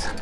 this.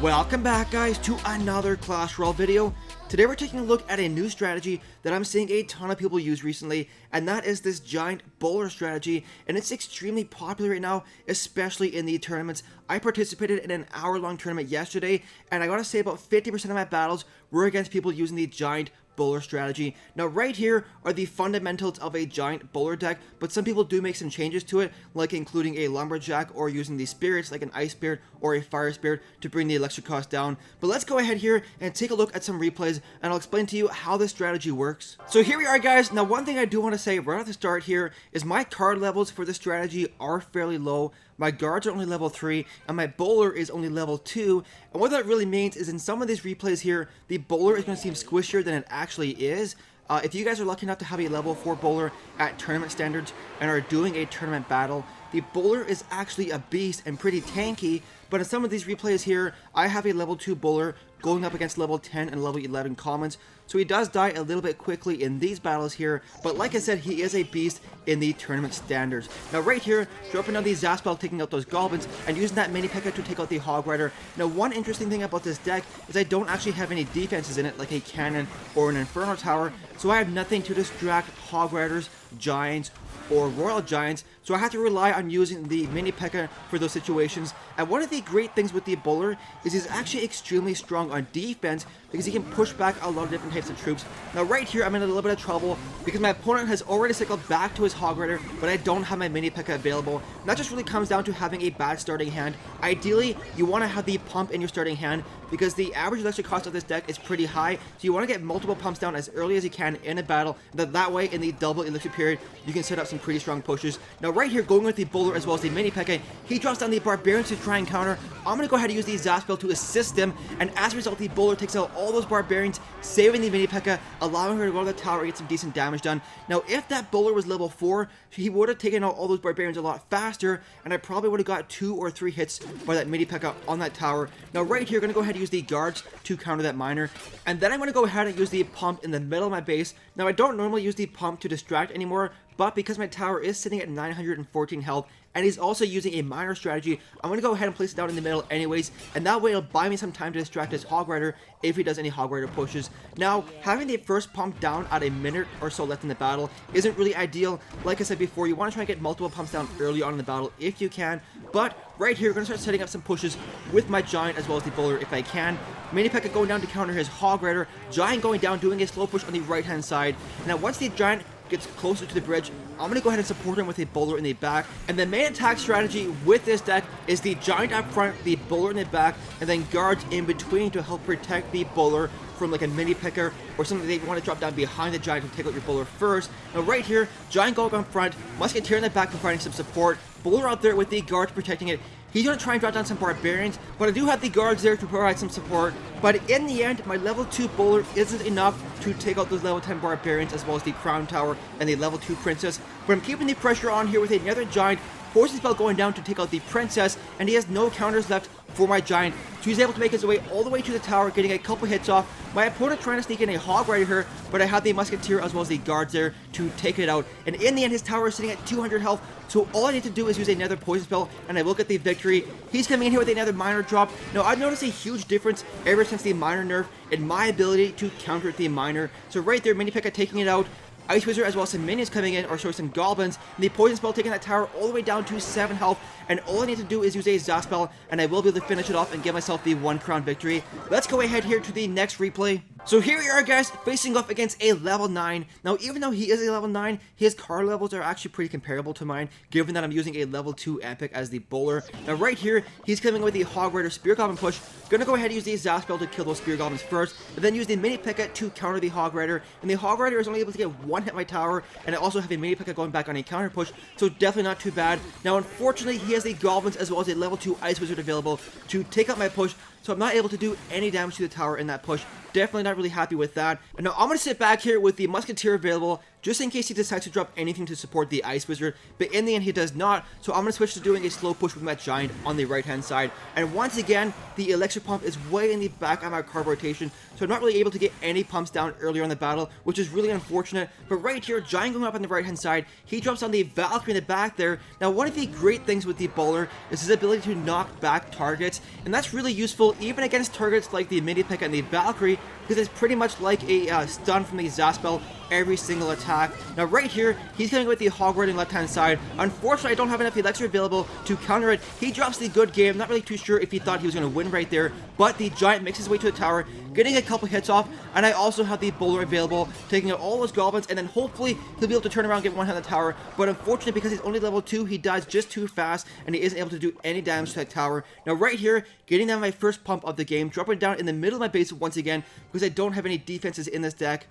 Welcome back, guys, to another Clash Royale video. Today we're taking a look at a new strategy that I'm seeing a ton of people use recently, and that is this giant bowler strategy, and it's extremely popular right now, especially in the tournaments. I participated in an hour-long tournament yesterday, and I gotta say about 50% of my battles were against people using the giant bowler strategy. Now right here are the fundamentals of a giant bowler deck, but some people do make some changes to it, like including a lumberjack or using the spirits like an ice spirit or a fire spirit to bring the elixir cost down. But let's go ahead here and take a look at some replays, and I'll explain to you how this strategy works. So here we are, guys. Now one thing I do want to say right at the start here is my card levels for this strategy are fairly low. My guards are only level 3, and my bowler is only level 2, and what that really means is in some of these replays here, the bowler is going to seem squishier than it actually is. If you guys are lucky enough to have a level 4 bowler at tournament standards and are doing a tournament battle, the bowler is actually a beast and pretty tanky, but in some of these replays here, I have a level 2 bowler going up against level 10 and level 11 commons, so he does die a little bit quickly in these battles here, but like I said, he is a beast in the tournament standards. Now right here, dropping down the Zaspel, taking out those goblins, and using that mini P.E.K.K.A to take out the Hog Rider. Now one interesting thing about this deck is I don't actually have any defenses in it, like a cannon or an Inferno Tower, so I have nothing to distract Hog Riders, Giants, or Royal Giants, so I have to rely on using the mini P.E.K.K.A for those situations. And one of the great things with the bowler is he's actually extremely strong on defense because he can push back a lot of different types of troops. Now right here I'm in a little bit of trouble because my opponent has already cycled back to his Hog Rider, but I don't have my mini P.E.K.K.A available. And that just really comes down to having a bad starting hand. Ideally, you want to have the pump in your starting hand because the average elixir cost of this deck is pretty high, so you want to get multiple pumps down as early as you can in a battle, and that way in the double elixir period you can set up some pretty strong pushes. Now right here, going with the bowler as well as the mini P.E.K.K.A, he drops down the barbarians to try and counter. I'm going to go ahead and use the Zaspel to assist him, and as a result the bowler takes out all those barbarians, saving the mini P.E.K.K.A, allowing her to go to the tower and get some decent damage done. Now if that bowler was level 4, he would have taken out all those barbarians a lot faster, and I probably would have got 2 or 3 hits by that mini P.E.K.K.A on that tower. Now right here, going to go ahead and use the guards to counter that miner, and then I'm going to go ahead and use the pump in the middle of my base. Now I don't normally use the pump to distract anymore, but because my tower is sitting at 914 health, and he's also using a miner strategy, I'm going to go ahead and place it down in the middle anyways, and that way it'll buy me some time to distract his Hog Rider if he does any Hog Rider pushes. Now, having the first pump down at a minute or so left in the battle isn't really ideal. Like I said before, you want to try and get multiple pumps down early on in the battle if you can, but right here, we're going to start setting up some pushes with my Giant as well as the bowler if I can. Mini P.E.K.K.A going down to counter his Hog Rider, Giant going down, doing a slow push on the right-hand side. Now, once the Giant gets closer to the bridge, I'm going to go ahead and support him with a bowler in the back. And the main attack strategy with this deck is the Giant up front, the bowler in the back, and then guards in between to help protect the bowler from like a mini P.E.K.K.A or something they want to drop down behind the Giant to take out your bowler first. Now right here, Giant going up front, Musketeer in the back providing some support, bowler out there with the guards protecting it. He's going to try and drop down some barbarians, but I do have the guards there to provide some support. But in the end, my level 2 bowler isn't enough to take out those level 10 barbarians as well as the crown tower and the level 2 princess. But I'm keeping the pressure on here with another Giant, forces spell going down to take out the princess, and he has no counters left for my Giant. So he's able to make his way all the way to the tower, getting a couple hits off. My opponent trying to sneak in a Hog Rider here, but I have the Musketeer as well as the guards there to take it out. And in the end, his tower is sitting at 200 health, so all I need to do is use another poison spell, and I will get the victory. He's coming in here with another miner drop. Now, I've noticed a huge difference ever since the miner nerf in my ability to counter the miner. So right there, mini P.E.K.K.A taking it out. Ice Wizard as well as some minions coming in, or some goblins, and the poison spell taking that tower all the way down to 7 health, and all I need to do is use a Zaspel, and I will be able to finish it off and give myself the 1 crown victory. Let's go ahead here to the next replay. So here we are, guys, facing off against a level 9. Now, even though he is a level 9, his card levels are actually pretty comparable to mine, given that I'm using a level 2 epic as the bowler. Now, right here, he's coming with the Hog Rider Spear Goblin push. Gonna go ahead and use the Zaspel to kill those Spear Goblins first, and then use the mini P.E.K.K.A to counter the Hog Rider. And the Hog Rider is only able to get 1 hit my tower, and I also have a mini P.E.K.K.A going back on a counter push, so definitely not too bad. Now, unfortunately, he has the Goblins as well as a level 2 Ice Wizard available to take out my push, so I'm not able to do any damage to the tower in that push. Definitely not really happy with that. And now I'm going to sit back here with the Musketeer available just in case he decides to drop anything to support the Ice Wizard, but in the end he does not, so I'm going to switch to doing a slow push with my Giant on the right hand side. And once again, the Elixir pump is way in the back of my card rotation, so I'm not really able to get any pumps down earlier in the battle, which is really unfortunate. But right here, Giant going up on the right hand side, he drops down the Valkyrie in the back there. Now one of the great things with the BOWLER is his ability to knock back targets, and that's really useful even against targets like the Mini P.E.K.K.A and the Valkyrie, because it's pretty much like a stun from the Zaspel every single attack. Now right here, he's going with the Hog Rider on the left hand side. Unfortunately, I don't have enough Elixir available to counter it. He drops the good game. Not really too sure if he thought he was going to win right there, but the Giant makes his way to the tower, getting a couple hits off, and I also have the BOWLER available, taking out all those goblins, and then hopefully he'll be able to turn around and get one hit on the tower. But unfortunately, because he's only level 2, he dies just too fast, and he isn't able to do any damage to that tower. Now right here, getting down my first pump of the game, dropping down in the middle of my base once again, because I don't have any defenses in this deck.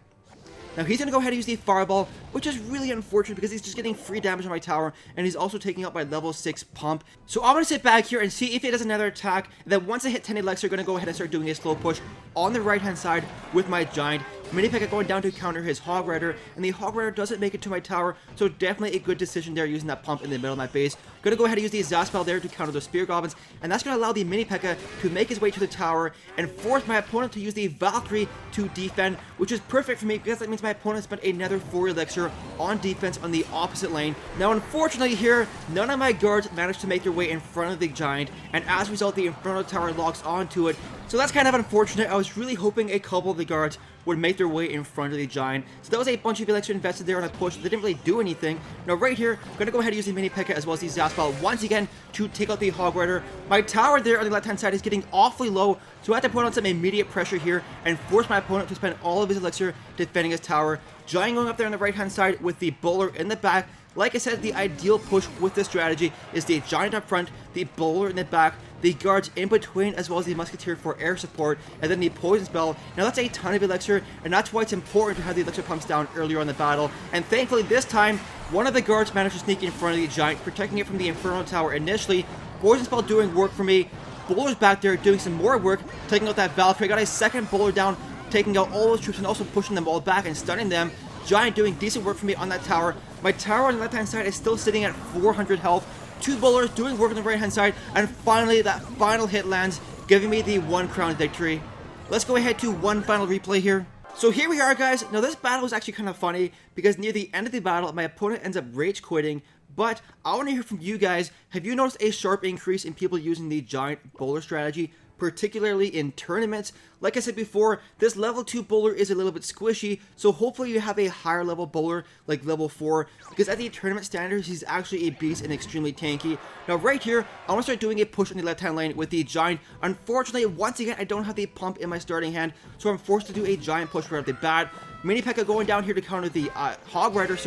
Now he's going to go ahead and use the Fireball, which is really unfortunate because he's just getting free damage on my tower, and he's also taking out my level 6 pump. So I'm going to sit back here and see if he does another attack, and then once I hit 10 Elixir, I'm going to go ahead and start doing a slow push on the right hand side with my Giant. Mini P.E.K.K.A going down to counter his Hog Rider, and the Hog Rider doesn't make it to my tower, so definitely a good decision there using that pump in the middle of my base. Gonna go ahead and use the Zaspel there to counter the Spear Goblins, and that's gonna allow the Mini P.E.K.K.A to make his way to the tower and force my opponent to use the Valkyrie to defend, which is perfect for me because that means my opponent spent another 4 Elixir on defense on the opposite lane. Now unfortunately here, none of my guards managed to make their way in front of the Giant, and as a result the Inferno Tower locks onto it. So that's kind of unfortunate. I was really hoping a couple of the guards would make their way in front of the Giant. So that was a bunch of Elixir invested there on a push. They didn't really do anything. Now right here, I'm going to go ahead and use the Mini P.E.K.K.A as well as the Zaspel once again to take out the Hog Rider. My tower there on the left hand side is getting awfully low, so I have to put on some immediate pressure here and force my opponent to spend all of his Elixir defending his tower. Giant going up there on the right hand side with the BOWLER in the back. Like I said, the ideal push with this strategy is the Giant up front, the BOWLER in the back, the guards in between, as well as the Musketeer for air support, and then the Poison Spell. Now that's a ton of Elixir, and that's why it's important to have the Elixir pumps down earlier on the battle. And thankfully this time, one of the guards managed to sneak in front of the Giant, protecting it from the Inferno Tower initially. Poison Spell doing work for me. BOWLER's back there doing some more work, taking out that Valkyrie. Got a second BOWLER down, taking out all those troops and also pushing them all back and stunning them. Giant doing decent work for me on that tower. My tower on the left hand side is still sitting at 400 health. 2 BOWLERs doing work on the right hand side, and finally that final hit lands, giving me the 1 crown victory. Let's go ahead to one final replay here. So here we are, guys. Now this battle was actually kind of funny because near the end of the battle my opponent ends up rage quitting, but I want to hear from you guys. Have you noticed a sharp increase in people using the Giant BOWLER strategy, particularly in tournaments? Like I said before, this level 2 BOWLER is a little bit squishy, so hopefully you have a higher level BOWLER like level 4, because at the tournament standards he's actually a beast and extremely tanky. Now right here, I want to start doing a push on the left hand lane with the Giant. Unfortunately, once again, I don't have the pump in my starting hand, so I'm forced to do a Giant push right off the bat. Mini P.E.K.K.A going down here to counter the Hog Rider,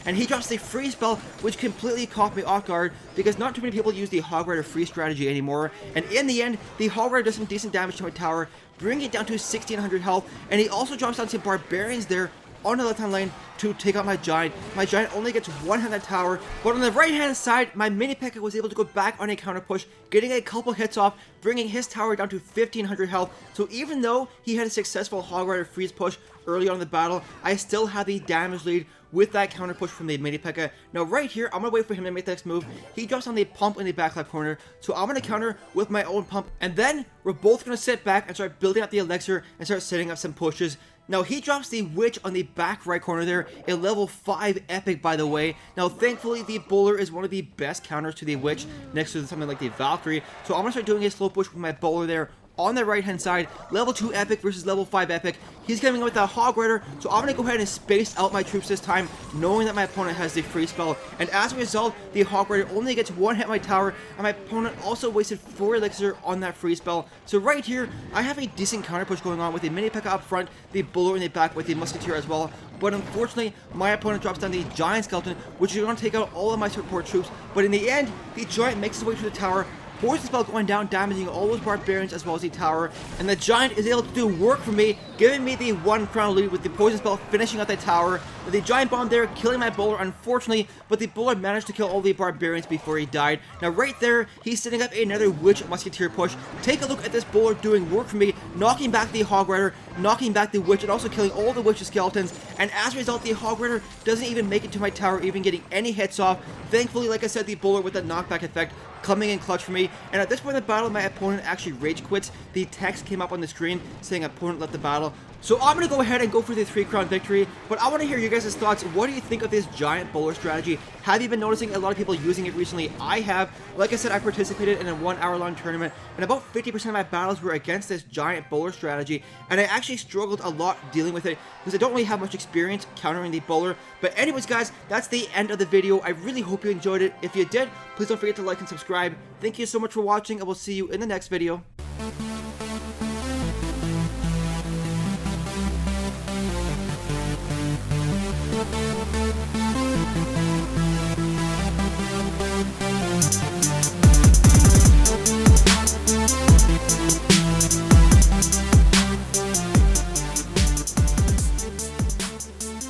and he drops the freeze spell, which completely caught me off guard because not too many people use the Hog Rider freeze strategy anymore. And in the end, the Hog Rider does some decent damage to my tower, bringing it down to 1600 health, and he also drops down some Barbarians there on the left hand lane to take out my Giant. My Giant only gets 1 hit on that tower, but on the right hand side, my Mini P.E.K.K.A was able to go back on a counter push, getting a couple hits off, bringing his tower down to 1500 health. So even though he had a successful Hog Rider freeze push early on in the battle, I still had the damage lead with that counter push from the Mini P.E.K.K.A. Now right here, I'm gonna wait for him to make the next move. He drops on the pump in the back left corner, so I'm gonna counter with my own pump, and then we're both gonna sit back and start building up the Elixir and start setting up some pushes. Now he drops the Witch on the back right corner there, a level 5 epic by the way. Now thankfully the BOWLER is one of the best counters to the Witch next to something like the Valkyrie, so I'm gonna start doing a slow push with my BOWLER there on the right hand side. Level 2 epic versus level 5 epic. He's coming with a Hog Rider, so I'm going to go ahead and space out my troops this time, knowing that my opponent has the free spell. And as a result, the Hog Rider only gets 1 hit on my tower, and my opponent also wasted 4 Elixir on that free spell. So right here, I have a decent counter push going on with the Mini P.E.K.K.A up front, the BOWLER in the back with the Musketeer as well. But unfortunately, my opponent drops down the Giant Skeleton, which is going to take out all of my support troops. But in the end, the Giant makes his way to the tower, poison spell going down, damaging all those barbarians as well as the tower, and the giant is able to do work for me, giving me the 1 crown lead with the poison spell finishing out the tower. With the giant bomb there killing my bowler, unfortunately, but the bowler managed to kill all the barbarians before he died. Now right there, he's setting up another witch musketeer push. Take a look at this bowler doing work for me, knocking back the hog rider, knocking back the witch, and also killing all the witch's skeletons. And as a result, the hog rider doesn't even make it to my tower, even getting any hits off. Thankfully, like I said, the bowler with the knockback effect coming in clutch for me. And at this point in the battle, my opponent actually rage quits. The text came up on the screen saying opponent left the battle. So I'm going to go ahead and go for the 3-crown victory, but I want to hear you guys' thoughts. What do you think of this giant bowler strategy? Have you been noticing a lot of people using it recently? I have. Like I said, I participated in a 1-hour-long tournament, and about 50% of my battles were against this giant bowler strategy, and I actually struggled a lot dealing with it, because I don't really have much experience countering the bowler. But anyways, guys, that's the end of the video. I really hope you enjoyed it. If you did, please don't forget to like and subscribe. Thank you so much for watching, and we'll see you in the next video.